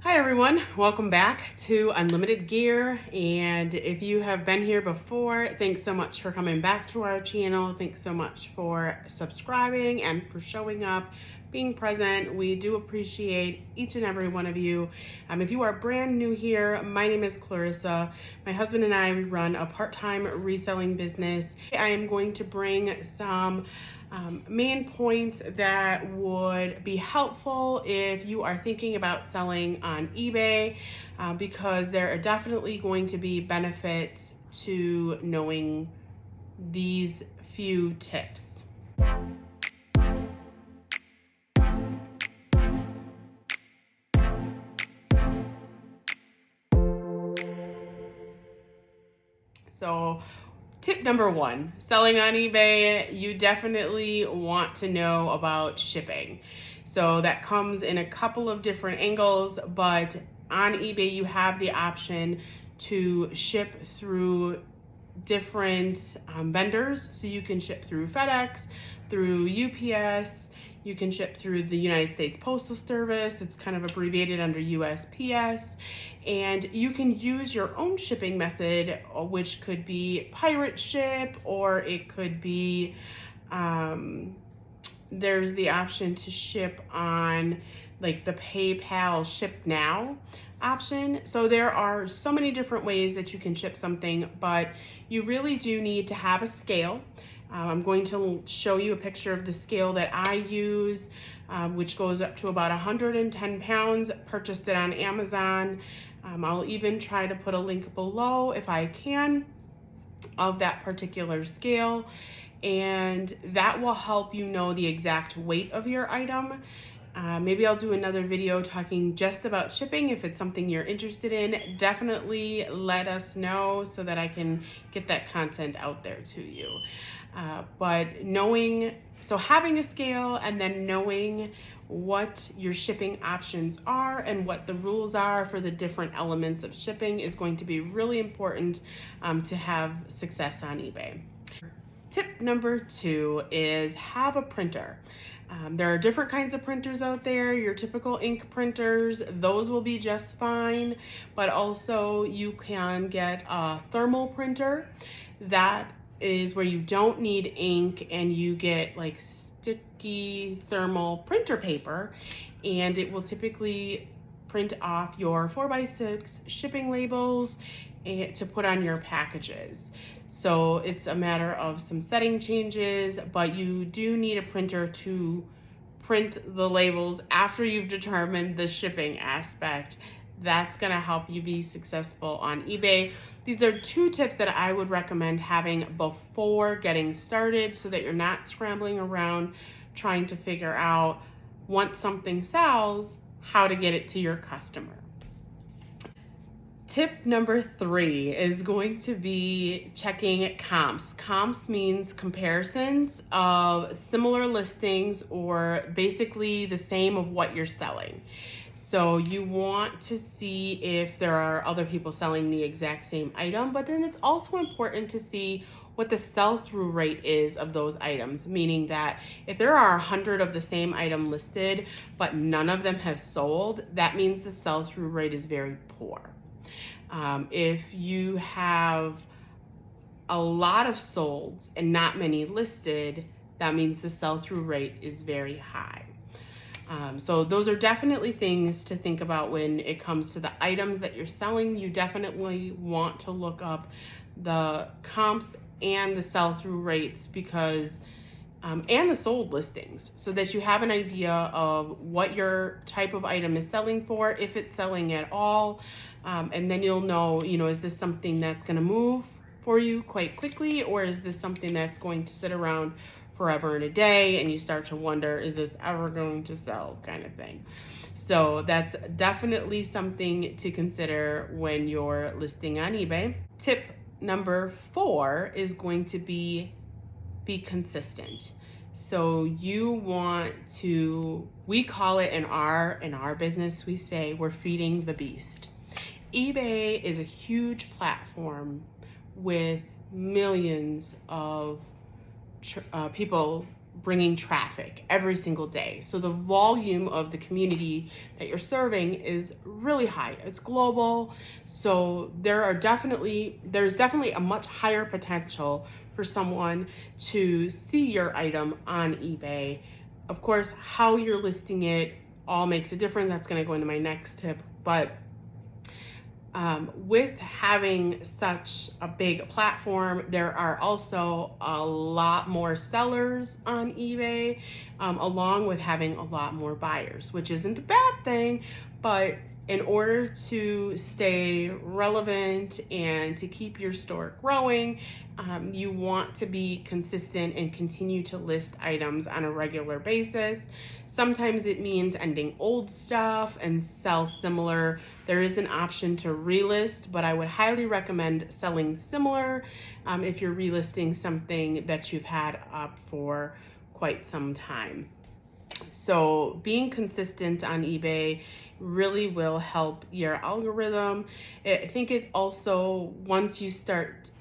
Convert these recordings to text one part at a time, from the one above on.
Hi everyone, welcome back to Unlimited Gear. And if you have been here before, thanks so much for coming back to our channel. Thanks so much for subscribing and for showing up, being present. We do appreciate each and every one of you. If you are brand new here, my name is Clarissa. My husband and I run a part-time reselling business. I am going to bring some main points that would be helpful if you are thinking about selling on eBay, because there are definitely going to be benefits to knowing these few tips. So tip number one, selling on eBay, you definitely want to know about shipping. So that comes in a couple of different angles, but on eBay you have the option to ship through different vendors. So you can ship through FedEx, through UPS, you can ship through the United States Postal Service. It's kind of abbreviated under USPS. And you can use your own shipping method, which could be pirate ship, or it could be, there's the option to ship on like the PayPal Ship Now option. So there are so many different ways that you can ship something, but you really do need to have a scale. I'm going to show you a picture of the scale that I use, which goes up to about 110 pounds. Purchased it on Amazon. I'll even try to put a link below if I can of that particular scale, and that will help you know the exact weight of your item. Maybe I'll do another video talking just about shipping. If it's something you're interested in, definitely let us know so that I can get that content out there to you. But having a scale and then knowing what your shipping options are and what the rules are for the different elements of shipping is going to be really important to have success on eBay. Tip number two is have a printer. There are different kinds of printers out there. Your typical ink printers, those will be just fine, but also you can get a thermal printer. That is where you don't need ink and you get like sticky thermal printer paper, and it will typically print off your 4x6 shipping labels to put on your packages. So it's a matter of some setting changes, but you do need a printer to print the labels after you've determined the shipping aspect. That's gonna help you be successful on eBay. These are two tips that I would recommend having before getting started so that you're not scrambling around trying to figure out, once something sells, how to get it to your customer. Tip number three is going to be checking comps. Comps means comparisons of similar listings or basically the same of what you're selling. So you want to see if there are other people selling the exact same item, but then it's also important to see what the sell-through rate is of those items, meaning that if there are 100 of the same item listed, but none of them have sold, that means the sell-through rate is very poor. If you have a lot of solds and not many listed, that means the sell-through rate is very high. So those are definitely things to think about when it comes to the items that you're selling. You definitely want to look up the comps and the sell-through rates because and the sold listings, so that you have an idea of what your type of item is selling for, if it's selling at all, and then you'll know, is this something that's going to move for you quite quickly, or is this something that's going to sit around forever and a day and you start to wonder, is this ever going to sell, kind of thing. So that's definitely something to consider when you're listing on eBay. Tip number four is going to be consistent. So you want to, we call it in our business, we say we're feeding the beast. eBay is a huge platform with millions of people bringing traffic every single day. So the volume of the community that you're serving is really high. It's global. So there's definitely a much higher potential for someone to see your item on eBay. Of course, how you're listing it all makes a difference. That's going to go into my next tip. But with having such a big platform, there are also a lot more sellers on eBay, along with having a lot more buyers, which isn't a bad thing, but in order to stay relevant and to keep your store growing, you want to be consistent and continue to list items on a regular basis. Sometimes it means ending old stuff and sell similar. There is an option to relist, but I would highly recommend selling similar if you're relisting something that you've had up for quite some time. So being consistent on eBay really will help your algorithm. I think it also, once you start,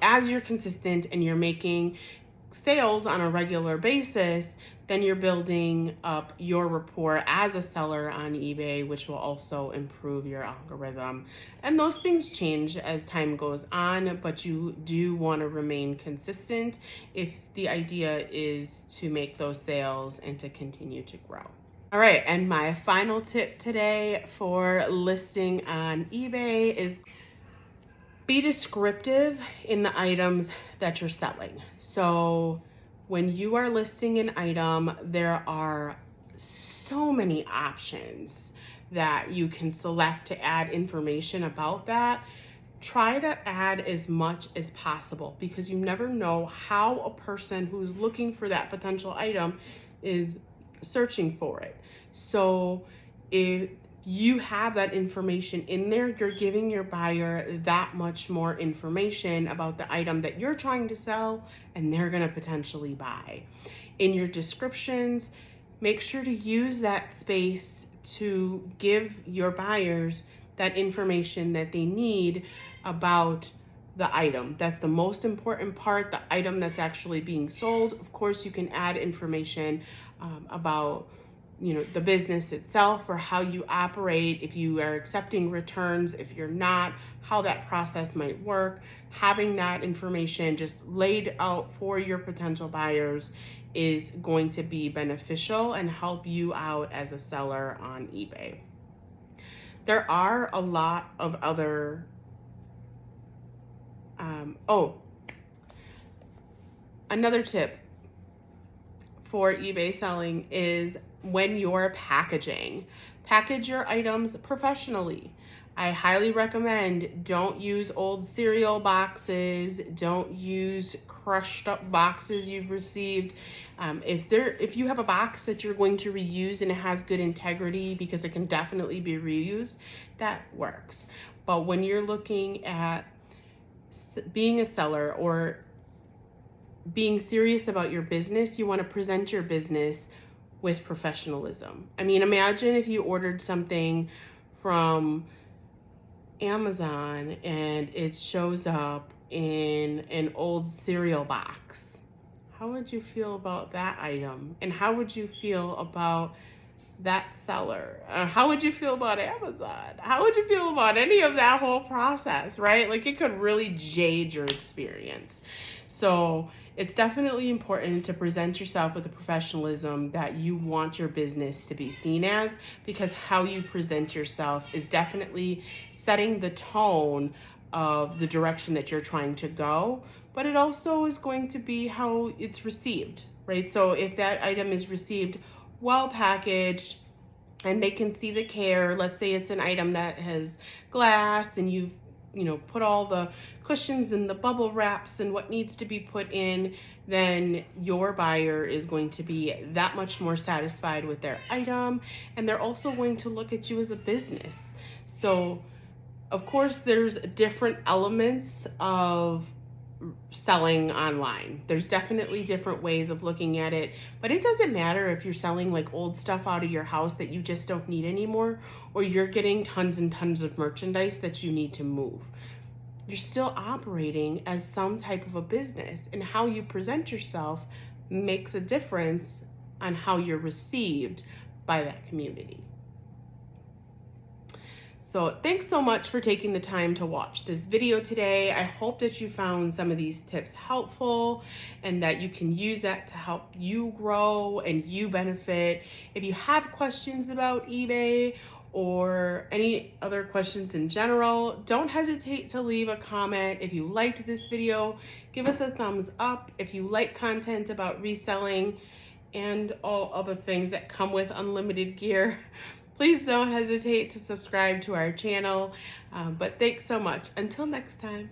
as you're consistent and you're making sales on a regular basis, then you're building up your rapport as a seller on eBay, which will also improve your algorithm. And those things change as time goes on, but you do want to remain consistent if the idea is to make those sales and to continue to grow. All right, and my final tip today for listing on eBay is be descriptive in the items that you're selling. So when you are listing an item, there are so many options that you can select to add information about that. Try to add as much as possible, because you never know how a person who's looking for that potential item is searching for it. So if you have that information in there, you're giving your buyer that much more information about the item that you're trying to sell, and they're going to potentially buy. In your descriptions, make sure to use that space to give your buyers that information that they need about the item. That's the most important part, the item that's actually being sold. Of course, you can add information about the business itself, or how you operate, if you are accepting returns, if you're not, how that process might work. Having that information just laid out for your potential buyers is going to be beneficial and help you out as a seller on eBay. There are a lot of other, another tip for eBay selling is when you're packaging. Package your items professionally. I highly recommend don't use old cereal boxes, don't use crushed up boxes you've received. If you have a box that you're going to reuse and it has good integrity, because it can definitely be reused, that works. But when you're looking at being a seller or being serious about your business, you want to present your business with professionalism. I mean, imagine if you ordered something from Amazon and it shows up in an old cereal box. How would you feel about that item? And how would you feel about that seller? How would you feel about Amazon? How would you feel about any of that whole process, right? Like, it could really jade your experience. So it's definitely important to present yourself with the professionalism that you want your business to be seen as, because how you present yourself is definitely setting the tone of the direction that you're trying to go, but it also is going to be how it's received, right? So if that item is received well packaged and they can see the care, let's say it's an item that has glass and you've put all the cushions and the bubble wraps and what needs to be put in, then your buyer is going to be that much more satisfied with their item, and they're also going to look at you as a business. So of course there's different elements of selling online. There's definitely different ways of looking at it, but it doesn't matter if you're selling like old stuff out of your house that you just don't need anymore, or you're getting tons and tons of merchandise that you need to move. You're still operating as some type of a business, and how you present yourself makes a difference on how you're received by that community. So thanks so much for taking the time to watch this video today. I hope that you found some of these tips helpful and that you can use that to help you grow and you benefit. If you have questions about eBay or any other questions in general, don't hesitate to leave a comment. If you liked this video, give us a thumbs up. If you like content about reselling and all other things that come with unlimited gear, please don't hesitate to subscribe to our channel. But thanks so much. Until next time.